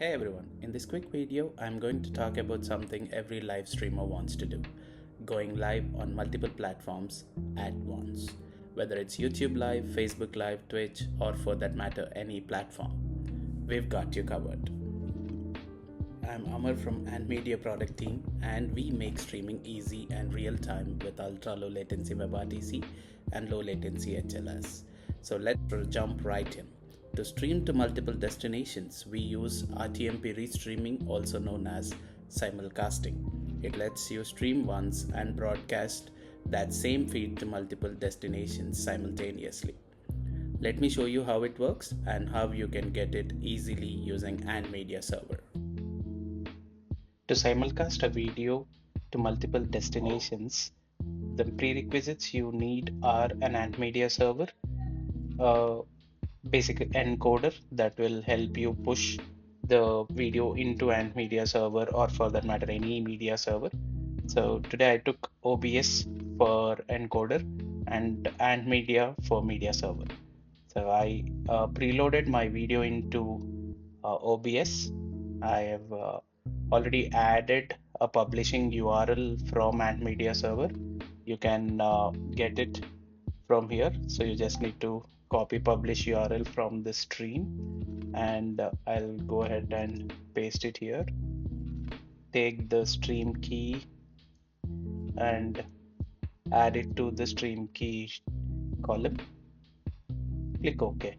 Hey everyone, in this quick video, I'm going to talk about something every live streamer wants to do, going live on multiple platforms at once, whether it's YouTube Live, Facebook Live, Twitch, or for that matter, any platform. We've got you covered. I'm Amar from Ant Media product team, and we make streaming easy and real time with ultra low latency WebRTC and low latency HLS. So let's jump right in. To stream to multiple destinations, we use RTMP restreaming, also known as simulcasting. It lets you stream once and broadcast that same feed to multiple destinations simultaneously. Let me show you how it works and how you can get it easily using Ant Media server. To simulcast a video to multiple destinations, the prerequisites you need are an Ant Media server, basic encoder that will help you push the video into Ant Media server, or for that matter any media server. So today I took OBS for encoder and Ant Media for media server. So I preloaded my video into OBS. I have already added a publishing URL from Ant Media server. You can get it from here. So you just need to copy publish URL from the stream, and I'll go ahead and paste it here. Take the stream key and add it to the stream key column. Click OK.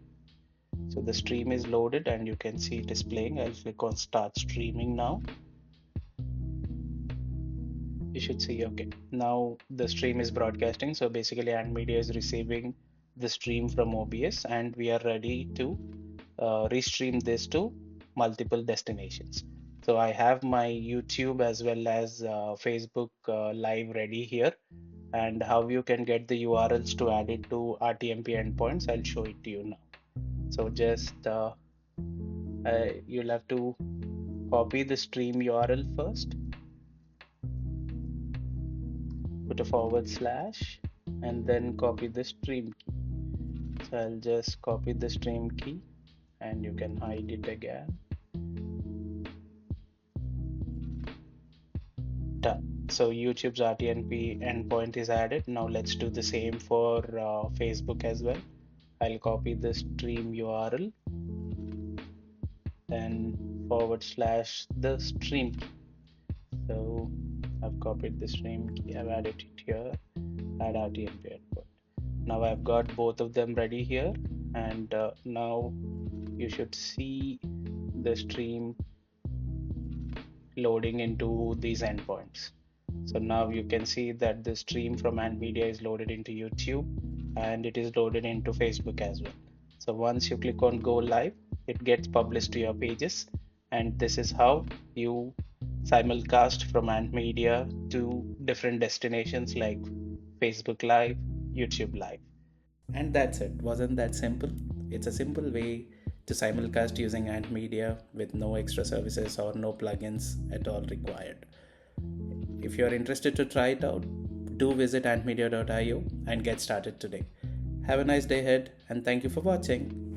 So the stream is loaded and you can see displaying. I'll click on start streaming now. You should see, okay, now the stream is broadcasting. So basically Ant Media is receiving the stream from OBS and we are ready to restream this to multiple destinations. So I have my YouTube as well as Facebook live ready here, and how you can get the URLs to add it to RTMP endpoints, I'll show it to you now. So just you'll have to copy the stream URL first, put a / and then copy the stream key. So I'll just copy the stream key and you can hide it again. Done. So YouTube's RTMP endpoint is added. Now let's do the same for Facebook as well. I'll copy the stream URL, then / the stream key. So I've copied the stream key, I've added it here, add RTMP endpoint. Now I've got both of them ready here, and now you should see the stream loading into these endpoints. So now you can see that the stream from Ant Media is loaded into YouTube and it is loaded into Facebook as well. So once you click on go live, it gets published to your pages, and this is how you simulcast from Ant Media to different destinations like Facebook Live, YouTube Live. And that's it. Wasn't that simple? It's a simple way to simulcast using Ant Media with no extra services or no plugins at all required. If you're interested to try it out, do visit antmedia.io and get started today. Have a nice day ahead, and thank you for watching.